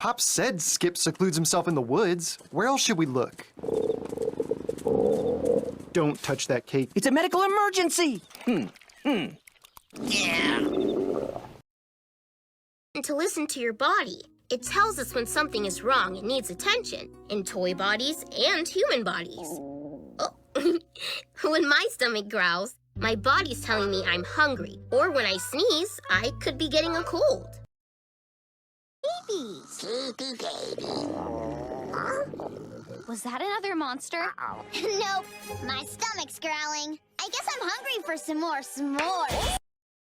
Pop said Skip secludes himself in the woods. Where else should we look? Don't touch that cake. It's a medical emergency! Yeah. To listen to your body. It tells us when something is wrong and needs attention, in toy bodies and human bodies. Oh. When my stomach growls, my body's telling me I'm hungry. Or when I sneeze, I could be getting a cold. Baby! Sleepy baby. Was that another monster? Nope. My stomach's growling. I guess I'm hungry for some more s'mores.